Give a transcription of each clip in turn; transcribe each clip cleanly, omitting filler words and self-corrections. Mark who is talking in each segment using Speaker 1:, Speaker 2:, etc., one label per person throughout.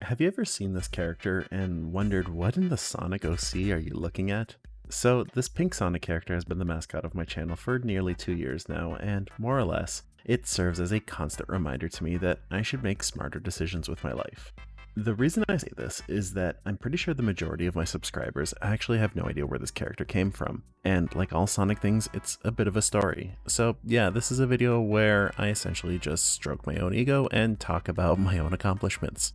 Speaker 1: Have you ever seen this character and wondered what in the Sonic OC are you looking at? So, this pink Sonic character has been the mascot of my channel for nearly 2 years now, and more or less, it serves as a constant reminder to me that I should make smarter decisions with my life. The reason I say this is that I'm pretty sure the majority of my subscribers actually have no idea where this character came from. And like all Sonic things, it's a bit of a story. So yeah, this is a video where I essentially just stroke my own ego and talk about my own accomplishments.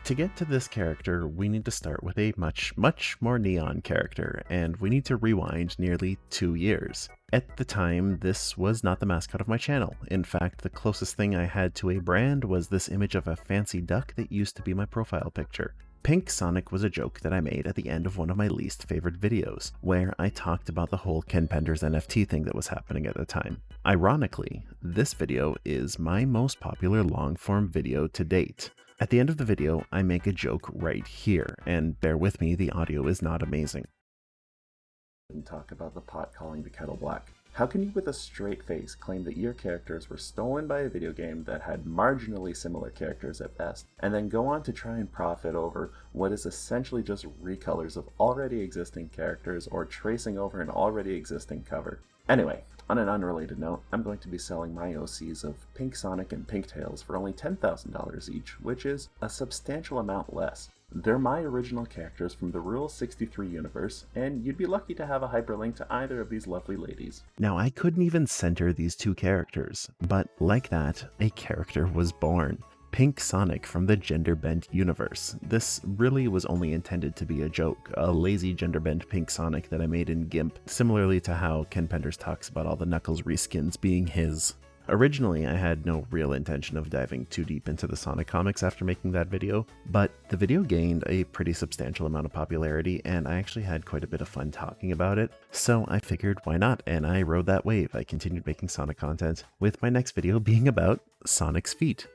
Speaker 1: To get to this character, we need to start with a much more neon character, and we need to rewind nearly 2 years. At the time, this was not the mascot of my channel. In fact, the closest thing I had to a brand was this image of a fancy duck that used to be my profile picture. Pink Sonic was a joke that I made at the end of one of my least favorite videos, where I talked about the whole Ken Penders NFT thing that was happening at the time. Ironically, this video is my most popular long-form video to date. At the end of the video, I make a joke right here, and bear with me, the audio is not amazing.
Speaker 2: And talk about the pot calling the kettle black. How can you with a straight face claim that your characters were stolen by a video game that had marginally similar characters at best, and then go on to try and profit over what is essentially just recolors of already existing characters or tracing over an already existing cover? Anyway, on an unrelated note, I'm going to be selling my OCs of Pink Sonic and Pink Tails for only $10,000 each, which is a substantial amount less. They're my original characters from the Rule 63 universe, and you'd be lucky to have a hyperlink to either of these lovely ladies.
Speaker 1: Now, I couldn't even center these two characters, but like that, a character was born. Pink Sonic from the Gender-Bent universe. This really was only intended to be a joke, a lazy gender-bent Pink Sonic that I made in GIMP, similarly to how Ken Penders talks about all the Knuckles reskins being his. Originally, I had no real intention of diving too deep into the Sonic comics after making that video, but the video gained a pretty substantial amount of popularity, and I actually had quite a bit of fun talking about it, so I figured why not, and I rode that wave. I continued making Sonic content, with my next video being about Sonic's feet.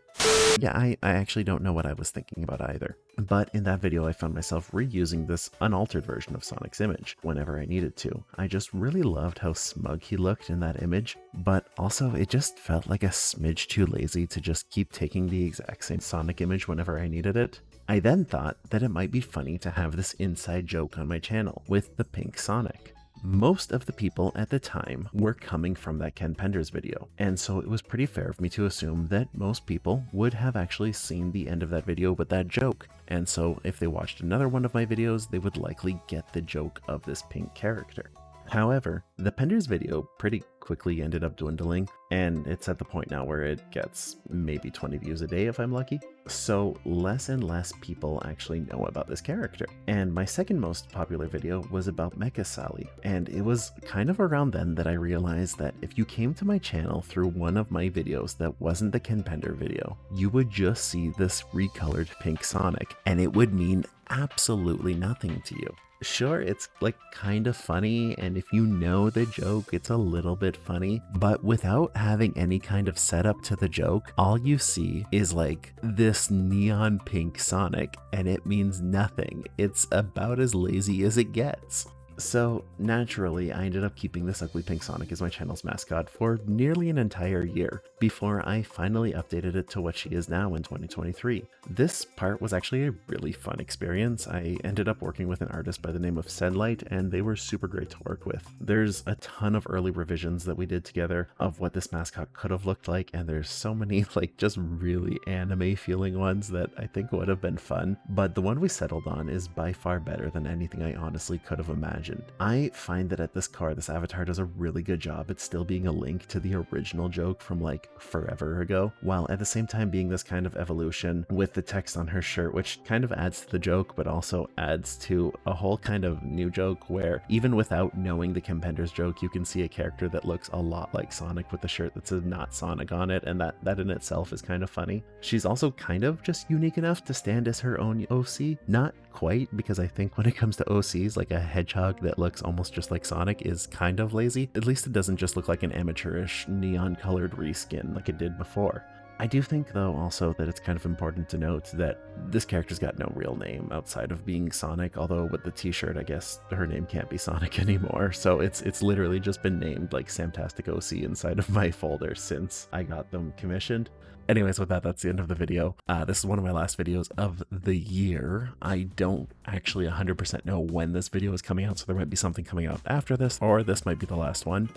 Speaker 1: Yeah, I actually don't know what I was thinking about either. But in that video, I found myself reusing this unaltered version of Sonic's image whenever I needed to. I just really loved how smug he looked in that image, but also it just felt like a smidge too lazy to just keep taking the exact same Sonic image whenever I needed it. I then thought that it might be funny to have this inside joke on my channel with the Pink Sonic. Most of the people at the time were coming from that Ken Penders video, and so it was pretty fair of me to assume that most people would have actually seen the end of that video with that joke, and so if they watched another one of my videos, they would likely get the joke of this pink character. However, the Penders video pretty quickly ended up dwindling, and it's at the point now where it gets maybe 20 views a day if I'm lucky. So less and less people actually know about this character. And my second most popular video was about Mecha Sally, and it was kind of around then that I realized that if you came to my channel through one of my videos that wasn't the Ken Pender video, you would just see this recolored Pink Sonic, and it would mean absolutely nothing to you. Sure, it's like kind of funny, and if you know the joke, it's a little bit funny, but without having any kind of setup to the joke, all you see is like this neon pink Sonic, and it means nothing. It's about as lazy as it gets. So naturally, I ended up keeping this ugly pink Sonic as my channel's mascot for nearly an entire year before I finally updated it to what she is now in 2023. This part was actually a really fun experience. I ended up working with an artist by the name of Sedlight, and they were super great to work with. There's a ton of early revisions that we did together of what this mascot could have looked like, and there's so many like just really anime feeling ones that I think would have been fun, but the one we settled on is by far better than anything I honestly could have imagined. I find that at this core, this avatar does a really good job at still being a link to the original joke from like forever ago, while at the same time being this kind of evolution with the text on her shirt, which kind of adds to the joke, but also adds to a whole kind of new joke where even without knowing the Ken Penders joke, you can see a character that looks a lot like Sonic with a shirt that says not Sonic on it, and that in itself is kind of funny. She's also kind of just unique enough to stand as her own OC. Not quite, because I think when it comes to OCs, like a hedgehog that looks almost just like Sonic is kind of lazy. At least it doesn't just look like an amateurish neon colored reskin like it did before. I do think though also that it's kind of important to note that This character's got no real name outside of being Sonic, although with the t-shirt, I guess her name can't be Sonic anymore. So it's literally just been named like Samtastic OC inside of my folder since I got them commissioned. Anyways, with that, that's the end of the video. This is one of my last videos of the year. I don't actually 100% know when this video is coming out, so there might be something coming out after this, or this might be the last one.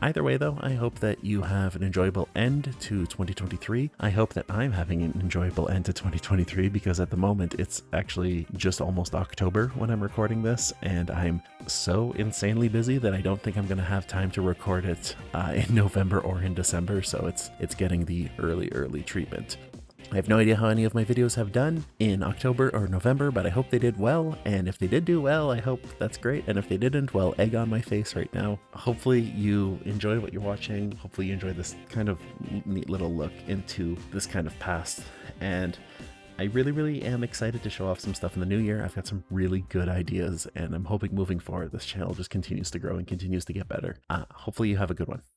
Speaker 1: Either way, though, I hope that you have an enjoyable end to 2023. I hope that I'm having an enjoyable end to 2023, because at the moment, it's actually just almost October when I'm recording this, and I'm so insanely busy that I don't think I'm going to have time to record it in November or in December, so it's getting the early treatment. I have no idea how any of my videos have done in October or November, but I hope they did well, and if they did do well, I hope that's great, and if they didn't, well, egg on my face right now. Hopefully you enjoy what you're watching, hopefully you enjoy this kind of neat little look into this kind of past, and I really am excited to show off some stuff in the new year. I've got some really good ideas, and I'm hoping moving forward this channel just continues to grow and continues to get better. Hopefully you have a good one.